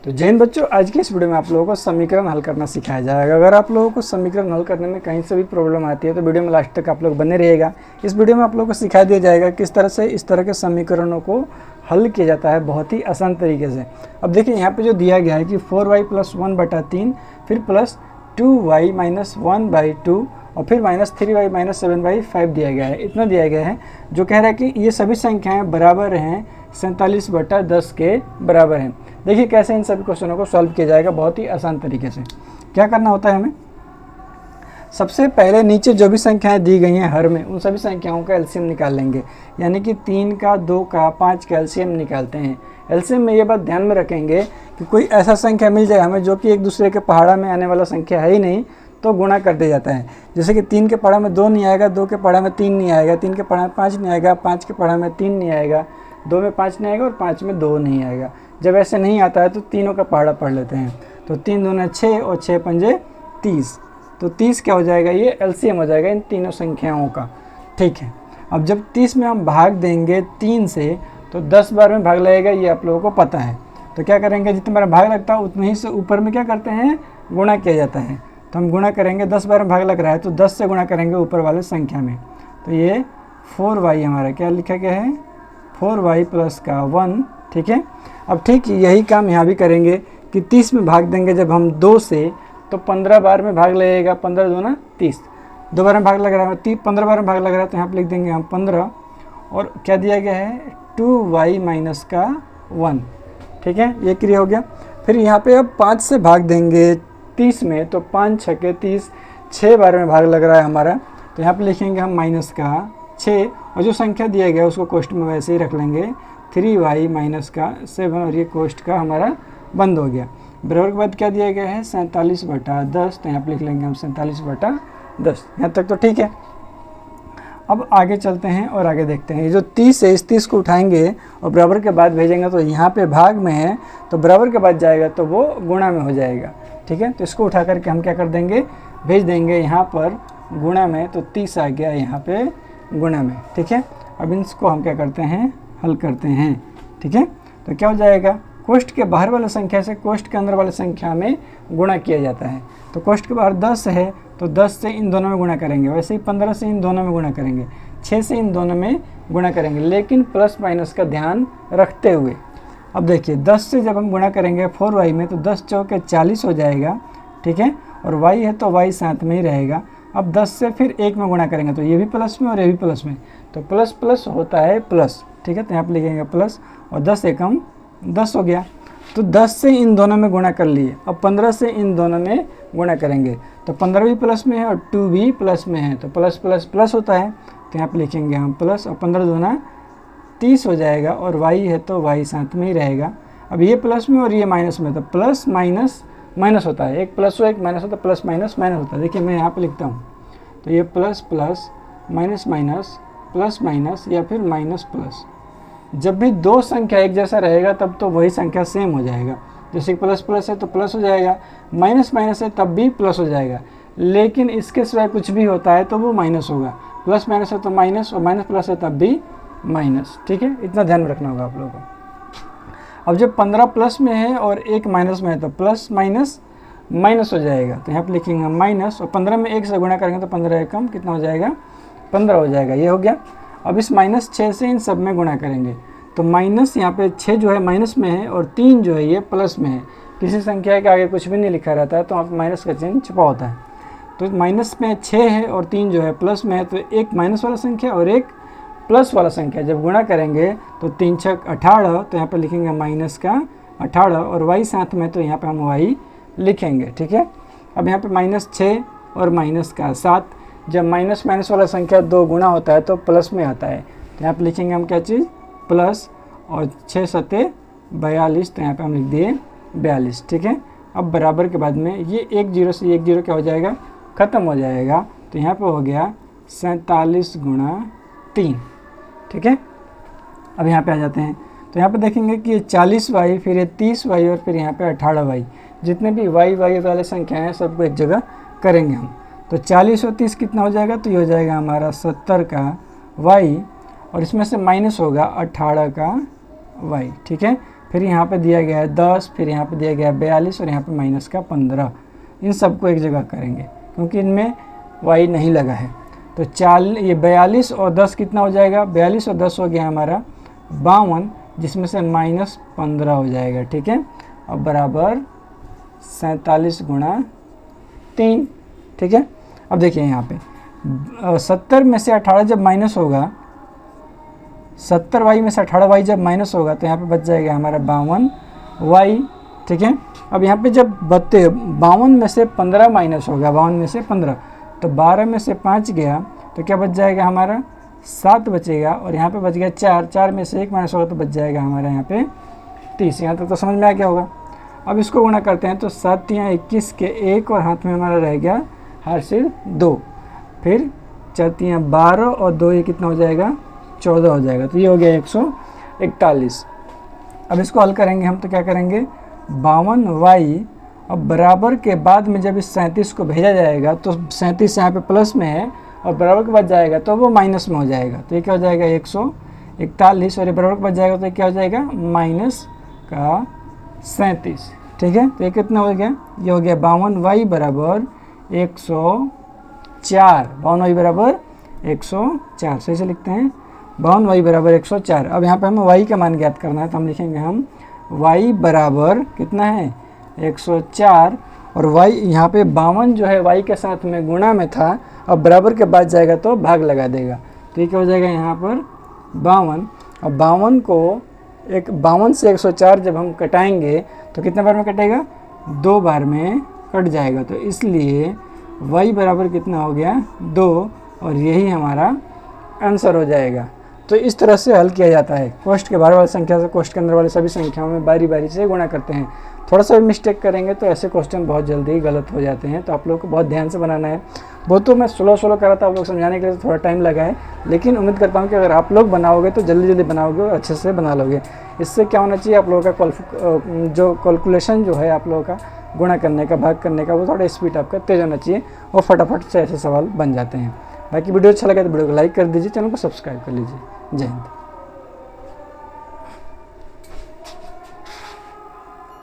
तो जय हिंद बच्चों, आज की इस वीडियो में आप लोगों को समीकरण हल करना सिखाया जाएगा। अगर आप लोगों को समीकरण हल करने में कहीं से भी प्रॉब्लम आती है तो वीडियो में लास्ट तक आप लोग बने रहिएगा। इस वीडियो में आप लोगों को सिखा दिया जाएगा किस तरह से इस तरह के समीकरणों को हल किया जाता है बहुत ही आसान तरीके से। अब देखिए यहाँ पे जो दिया गया है कि 4y + 1/3 फिर प्लस 2y - 1/2 और फिर -3y - 7/5 दिया गया है। इतना दिया गया है जो कह रहा है कि ये सभी संख्याएं बराबर हैं 47/10 के बराबर हैं। देखिए कैसे इन सभी क्वेश्चनों को सॉल्व किया जाएगा बहुत ही आसान तरीके से। क्या करना होता है हमें, सबसे पहले नीचे जो भी संख्याएं दी गई हैं हर में उन सभी संख्याओं का एलसीएम निकाल लेंगे। यानी कि 3 का, 2 का, 5 का एलसीएम निकालते हैं। एलसीएम में ये बात ध्यान में रखेंगे कि कोई ऐसा संख्या मिल जाए हमें जो कि एक दूसरे के पहाड़ा में आने वाला संख्या है ही नहीं तो गुणा कर दिया जाता है। जैसे कि 3 के पहाड़ा में 2 नहीं आएगा, 2 के पहाड़ा में 3 नहीं आएगा, 3 के पहाड़ा में 5 नहीं आएगा, 5 के पहाड़ा में 3 नहीं आएगा, 2 में 5 नहीं आएगा और 5 में 2 नहीं आएगा। जब ऐसे नहीं आता है तो तीनों का पहाड़ा पढ़ लेते हैं। तो 3 दूना 6 और 6 पंजे 30। तो 30 क्या हो जाएगा, ये एलसीएम हो जाएगा इन तीनों संख्याओं का। ठीक है, अब जब 30 में हम भाग देंगे 3 से तो 10 बार में भाग लगेगा, ये आप लोगों को पता है। तो क्या करेंगे, जितना बार भाग लगता है उतने ही से ऊपर में क्या करते हैं, गुणा किया जाता है। तो हम गुणा करेंगे, 10 बार में भाग लग रहा है तो 10 से गुणा करेंगे ऊपर वाले संख्या में। तो ये 4y हमारा क्या लिखा गया है, 4y + का 1। ठीक है, अब ठीक यही काम यहाँ भी करेंगे कि 30 में भाग देंगे जब हम 2 से तो 15 बार में भाग लगेगा। 15 दूना 30, 2 बार में भाग लग रहा है, 15 बार में भाग लग रहा है तो यहाँ पर लिख देंगे हम 15। और क्या दिया गया है, 2y - का 1। ठीक है, ये क्रिया हो गया। फिर यहाँ पे अब 5 से भाग देंगे 30 में तो 5 × 6 = 30, 6 बार में भाग लग रहा है हमारा। तो यहाँ पे लिखेंगे हम -6 और जो संख्या दिया गया है उसको कोष्ठ में वैसे ही रख लेंगे, 3y - का 7 और ये कोष्ठ का हमारा बंद हो गया। बराबर के बाद क्या दिया गया है, 47/10। तो यहाँ पे लिख लेंगे हम 47/10। यहाँ तक तो ठीक है। अब आगे चलते हैं और आगे देखते हैं। ये जो 30 है इस 30 को उठाएंगे और बराबर के बाद भेजेंगे तो यहाँ पे भाग में है तो बराबर के बाद जाएगा तो वो गुणा में हो जाएगा। ठीक है, तो इसको उठा करके हम क्या कर देंगे, भेज देंगे यहाँ पर गुणा में। तो 30 आ गया यहाँ पे गुणा में। ठीक है, अब इसको हम क्या करते हैं, हल करते हैं। ठीक है, तो क्या हो जाएगा, कोष्ठ के बाहर वाले संख्या से कोष्ठ के अंदर वाले संख्या में गुणा किया जाता है। तो कोष्ठ के बाहर 10 है तो 10 से इन दोनों में गुणा करेंगे, वैसे ही 15 से इन दोनों में गुणा करेंगे, 6 से इन दोनों में गुणा करेंगे, लेकिन प्लस माइनस का ध्यान रखते हुए। अब देखिए 10 से जब हम गुणा करेंगे 4y में तो 10 × 4 = 40 हो जाएगा। ठीक है, और y है तो y साथ में ही रहेगा। अब 10 से फिर 1 में गुणा करेंगे तो ये भी प्लस में और ये भी प्लस में, तो प्लस प्लस होता है प्लस। ठीक है, तो यहाँ पर लिखेंगे प्लस और 10 एकम 10 हो गया। तो 10 से इन दोनों में गुणा कर लिए। अब 15 से इन दोनों में गुणा करेंगे तो 15 भी प्लस में है और 2 भी प्लस में है, तो प्लस प्लस प्लस होता है। तो यहाँ पे लिखेंगे हम प्लस और 15 दूना 30 हो जाएगा और y है तो y साथ में ही रहेगा। अब ये प्लस में और ये माइनस में, तो प्लस माइनस माइनस होता है, एक प्लस हो एक माइनस होता है, प्लस माइनस माइनस होता है। देखिए मैं यहाँ पे लिखता हूँ, तो ये plus plus minus minus plus minus या फिर माइनस प्लस। जब भी दो संख्या एक जैसा रहेगा तब तो वही संख्या सेम हो जाएगा। जैसे प्लस प्लस है तो प्लस हो जाएगा, माइनस माइनस है तब भी प्लस हो जाएगा, लेकिन इसके सिवाय कुछ भी होता है तो वो माइनस होगा। प्लस माइनस है तो माइनस और माइनस प्लस है तब भी माइनस। ठीक है, इतना ध्यान में रखना होगा आप लोगों को। अब जब 15 प्लस में है और 1 माइनस में है तो प्लस माइनस माइनस हो जाएगा। तो यहाँ पर लिखेंगे माइनस और 15 में 1 से गुणा करेंगे तो 15 एकम कितना हो जाएगा, 15 हो जाएगा। ये हो गया। अब इस -6 से इन सब में गुणा करेंगे तो माइनस यहाँ पे 6 जो है माइनस में है और 3 जो है ये प्लस में है। किसी संख्या के आगे कुछ भी नहीं लिखा रहता है तो आप माइनस का चिन्ह छुपा होता है। तो माइनस में 6 है और 3 जो है प्लस में है, तो एक माइनस वाला संख्या और एक प्लस वाला संख्या जब गुणा करेंगे तो 3 × 6 = 18। तो यहाँ पर लिखेंगे माइनस का 18 और y साथ में, तो यहाँ पर हम y लिखेंगे। ठीक है, अब यहाँ पर -6 और माइनस का 7, जब माइनस माइनस वाला संख्या 2 गुणा होता है तो प्लस में आता है। तो यहाँ पर लिखेंगे हम क्या चीज़, प्लस और 6 × 7 = 42। तो यहाँ पे हम लिख दिए 42। ठीक है, अब बराबर के बाद में ये 1 0 से 1 0 क्या हो जाएगा, ख़त्म हो जाएगा। तो यहाँ पे हो गया 47 × 3। ठीक है, अब यहाँ पे आ जाते हैं तो यहाँ पे देखेंगे कि ये 40y फिर ये 30y और फिर यहाँ पे 18y, जितने भी y वाले संख्याएँ हैं सबको एक जगह करेंगे हम। तो 40 और 30 कितना हो जाएगा, तो ये हो जाएगा हमारा 70 का y और इसमें से माइनस होगा 18 का y। ठीक है, फिर यहाँ पे दिया गया है 10, फिर यहाँ पे दिया गया है 42 और यहाँ पे माइनस का 15। इन सबको एक जगह करेंगे क्योंकि इनमें y नहीं लगा है। तो ये 42 और 10 कितना हो जाएगा, 42 और 10 हो गया हमारा 52, जिसमें से -15 हो जाएगा, ठीक है। अब बराबर 47 गुणा 3, ठीक है। अब देखिए यहाँ पे 70 में से 18 जब माइनस होगा, 70y में से 18y जब माइनस होगा तो यहाँ पे बच जाएगा हमारा 52y, ठीक है। अब यहाँ पे जब 52 में से 15 माइनस होगा, 52 में से 15, तो 12 में से 5 गया तो क्या बच जाएगा हमारा 7 बचेगा, और यहाँ पे बच गया 4, 4 में से 1 माइनस होगा तो बच जाएगा हमारा यहाँ पे 30। यहाँ तक तो समझ में आ गया होगा। अब इसको गुणा करते हैं तो 7 या 21 के 1 और हाथ में हमारा रह गया हार से 2, फिर 4 या 12 और 2 ये कितना हो जाएगा 14 हो जाएगा। तो ये हो गया 141। अब इसको हल करेंगे हम तो क्या करेंगे 52y, अब बराबर के बाद में जब इस 37 को भेजा जाएगा तो 37 यहाँ पे प्लस में है और बराबर के बाद जाएगा तो वो माइनस में हो जाएगा। तो ये क्या हो जाएगा 141, और ये बराबर के बाद जाएगा तो ये क्या हो जाएगा माइनस का 37, ठीक है। तो ये कितना हो गया, ये हो गया 52y बराबर 104, 52y बराबर 104, सही से लिखते हैं 52y बराबर 104। अब यहाँ पे हमें y का मान ज्ञात करना है तो हम लिखेंगे हम y बराबर कितना है 104, और y यहाँ पे 52 जो है y के साथ में गुणा में था, अब बराबर के बाद जाएगा तो भाग लगा देगा। तो ये क्या हो जाएगा यहाँ पर 52, अब 52 को 52 से 104 जब हम कटाएंगे तो कितने बार में कटेगा 2 बार में कट जाएगा। तो इसलिए y बराबर कितना हो गया 2, और यही हमारा आंसर हो जाएगा। तो इस तरह से हल किया जाता है। कोष्ठ के बाहर वाली संख्या से कोष्ठ के अंदर वाली सभी संख्याओं में बारी बारी से गुणा करते हैं। थोड़ा सा भी मिस्टेक करेंगे तो ऐसे क्वेश्चन बहुत जल्दी गलत हो जाते हैं। तो आप लोग को बहुत ध्यान से बनाना है। वो तो मैं स्लो करा था, आप लोग समझाने के लिए थोड़ा टाइम लगा है, लेकिन उम्मीद करता हूँ कि अगर आप लोग बनाओगे तो जल्दी बनाओगे और अच्छे से बना लोगे। इससे क्या होना चाहिए, आप लोगों का जो कैलकुलेशन जो है आप लोगों का गुणा करने का, भाग करने का, वो थोड़ा स्पीड आपका तेज होना चाहिए और फटाफट से ऐसे सवाल बन जाते हैं। बाकी वीडियो अच्छा लगा तो वीडियो को लाइक कर दीजिए, चैनल को सब्सक्राइब कर लीजिए। जय हिंद।